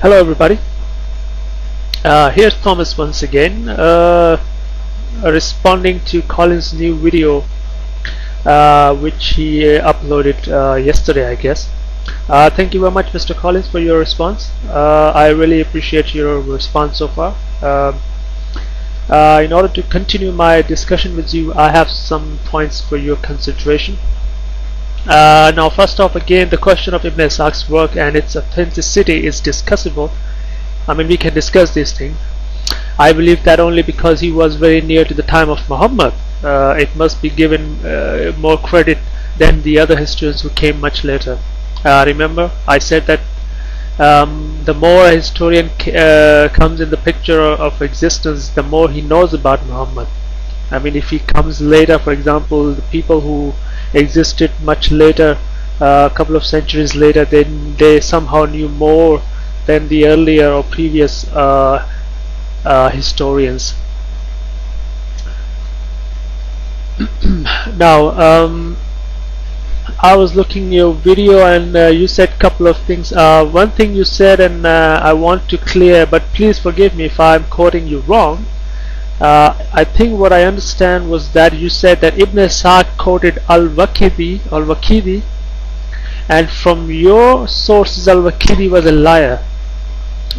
Hello everybody, here's Thomas once again, responding to Colin's new video which he uploaded yesterday, I guess. Thank you very much, Mr. Collins, for your response. I really appreciate your response so far. In order to continue my discussion with you, I have some points for your consideration. Now, first off, again, the question of Ibn Ishaq's work and its authenticity is discussable. I mean, we can discuss these things. I believe that only because he was very near to the time of Muhammad, it must be given more credit than the other historians who came much later. Remember, I said that the more a historian comes in the picture of existence, the more he knows about Muhammad. I mean, if he comes later, for example, the people who existed much later, a couple of centuries later, then they somehow knew more than the earlier or previous historians. Now, I was looking your video and you said a couple of things. One thing you said, and I want to clear, but please forgive me if I'm quoting you wrong. I think what I understand was that you said that Ibn Ishaq quoted Al-Waqidi, and from your sources Al-Waqidi was a liar.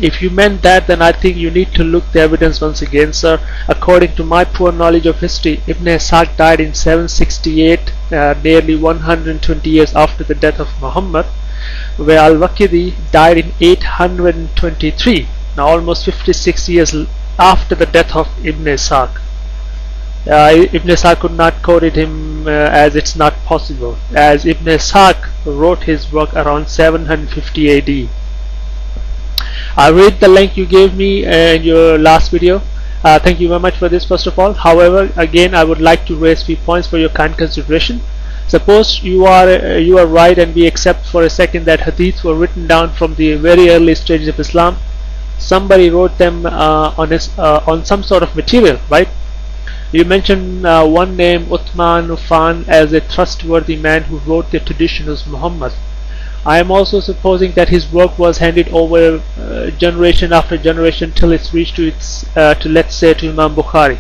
If you meant that, then I think you need to look the evidence once again, sir. According to my poor knowledge of history, Ibn Ishaq died in 768, nearly 120 years after the death of Muhammad, where Al-Waqidi died in 823, now almost 56 years after the death of Ibn Ishaq. Ibn Ishaq could not quote him as it's not possible, as Ibn Ishaq wrote his work around 750 AD. I read the link you gave me in your last video. Thank you very much for this, first of all. However, again, I would like to raise 3 points for your kind consideration. Suppose you are right, and we accept for a second that hadiths were written down from the very early stages of Islam. Somebody wrote them on some sort of material, right? You mentioned one name, Uthman Ufan, as a trustworthy man who wrote the tradition of Muhammad. I am also supposing that his work was handed over generation after generation till it's reached to let's say to Imam Bukhari.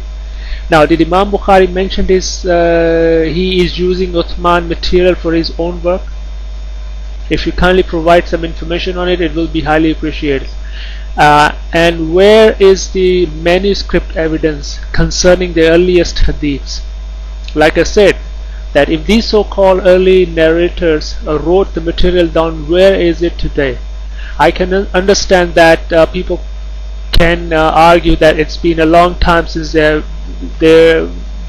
Now, did Imam Bukhari mention this? He is using Uthman material for his own work. If you kindly provide some information on it, it will be highly appreciated. And where is the manuscript evidence concerning the earliest hadiths? Like I said, that if these so-called early narrators wrote the material down, where is it today? I can understand that people can argue that it's been a long time since they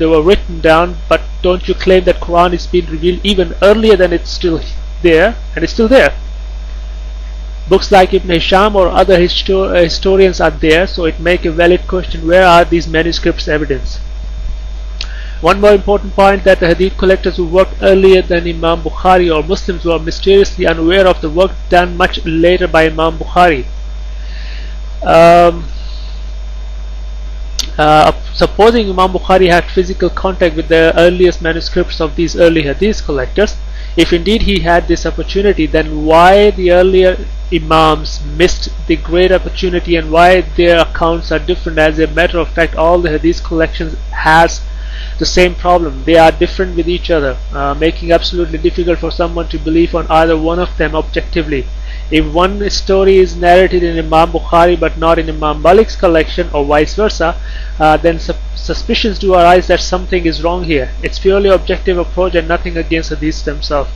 were written down, but don't you claim that Quran is being revealed even earlier than it's still there, and it's still there? Books like Ibn Hisham or other historians are there, so it makes a valid question, where are these manuscripts evidence? One more important point, that the hadith collectors who worked earlier than Imam Bukhari or Muslims were mysteriously unaware of the work done much later by Imam Bukhari. Supposing Imam Bukhari had physical contact with the earliest manuscripts of these early hadith collectors, if indeed he had this opportunity, then why the earlier Imams missed the great opportunity, and why their accounts are different? As a matter of fact, all the hadith collections has the same problem. They are different with each other, making absolutely difficult for someone to believe on either one of them objectively. If one story is narrated in Imam Bukhari but not in Imam Malik's collection, or vice versa, then suspicions do arise that something is wrong here. It's purely objective approach and nothing against hadiths themselves.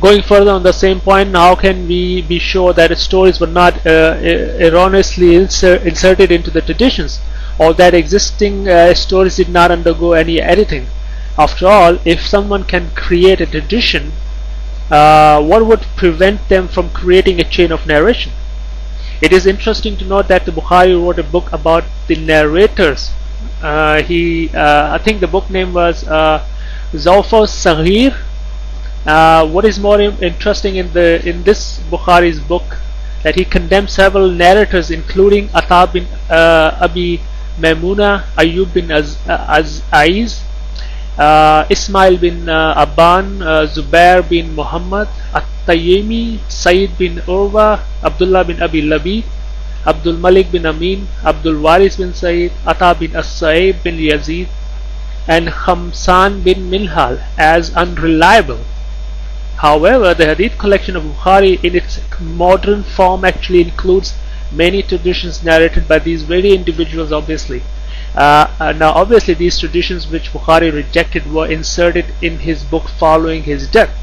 Going further on the same point, how can we be sure that stories were not erroneously inserted into the traditions, or that existing stories did not undergo any editing? After all, if someone can create a tradition, what would prevent them from creating a chain of narration? It is interesting to note that the Bukhari wrote a book about the narrators. I think the book name was Zawfa Saghir. What is more interesting in this Bukhari's book, that he condemned several narrators, including Atta bin Abi Maimuna, Ayyub bin Aiz, Ismail bin Abban, Zubair bin Muhammad, At-Tayyimi, Sayyid bin Urwa, Abdullah bin Abi Labid, Abdul Malik bin Amin, Abdul Waris bin Sayyid, Ata bin As-Sa'ib bin Yazid, and Khamsan bin Minhal as unreliable. However, the Hadith collection of Bukhari in its modern form actually includes many traditions narrated by these very individuals, obviously. Now obviously these traditions which Bukhari rejected were inserted in his book following his death.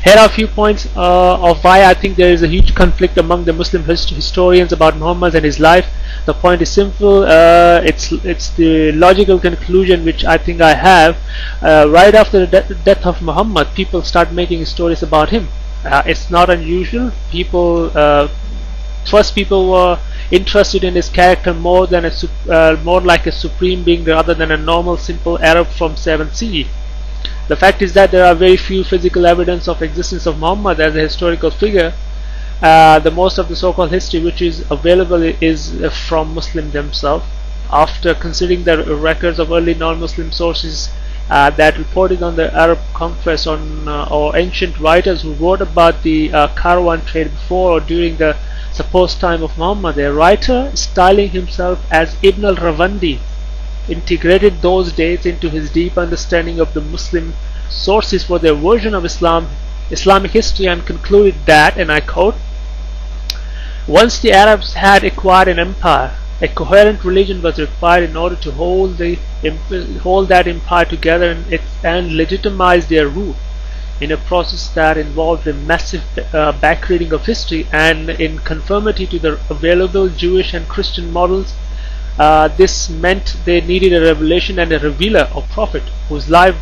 Here are a few points of why I think there is a huge conflict among the Muslim historians about Muhammad and his life. The point is simple. It's the logical conclusion which I think I have. Right after the death of Muhammad, people start making stories about him. It's not unusual. First people were interested in his character more like a supreme being rather than a normal simple Arab from 7th CE. The fact is that there are very few physical evidence of existence of Muhammad as a historical figure. The most of the so-called history which is available is from Muslims themselves. After considering the records of early non-Muslim sources that reported on the Arab conquest or ancient writers who wrote about the caravan trade before or during the supposed time of Muhammad, a writer styling himself as Ibn al-Rawandi integrated those dates into his deep understanding of the Muslim sources for their version of Islamic history, and concluded that, and I quote, once the Arabs had acquired an empire, a coherent religion was required in order to hold that empire together and legitimize their rule. In a process that involved a massive backreading of history and in conformity to the available Jewish and Christian models, this meant they needed a revelation and a revealer or prophet whose life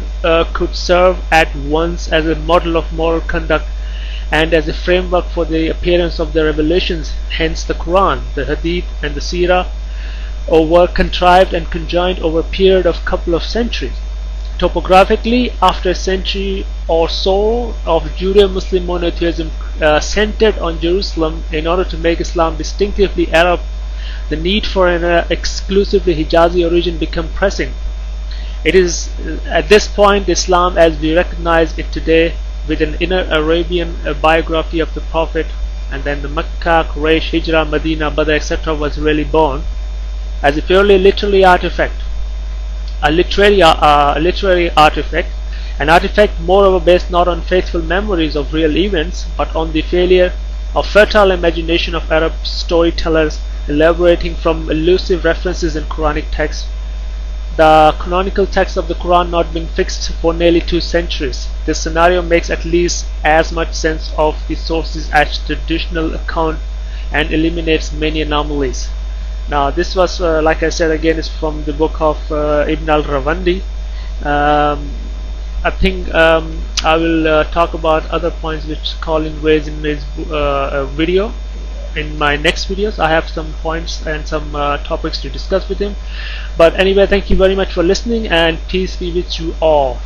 could serve at once as a model of moral conduct and as a framework for the appearance of the revelations. Hence the Quran, the Hadith and the Seerah were contrived and conjoined over a period of couple of centuries. Topographically, after a century or so of Judeo-Muslim monotheism centered on Jerusalem, in order to make Islam distinctively Arab, the need for an exclusively Hijazi origin became pressing. It is at this point Islam as we recognize it today, with an inner Arabian biography of the Prophet, and then the Mecca, Quraysh, Hijrah, Medina, Badr, etc. was really born as a purely literary artifact. A literary artifact, an artifact moreover based not on faithful memories of real events, but on the failure of fertile imagination of Arab storytellers elaborating from elusive references in Quranic texts. The canonical text of the Quran not being fixed for nearly 2 centuries. This scenario makes at least as much sense of the sources as traditional account and eliminates many anomalies. Now this was, like I said again, is from the book of Ibn al-Rawandi. I think I will talk about other points which Colin raised in his video. In my next videos I have some points and some topics to discuss with him. But anyway, thank you very much for listening, and peace be with you all.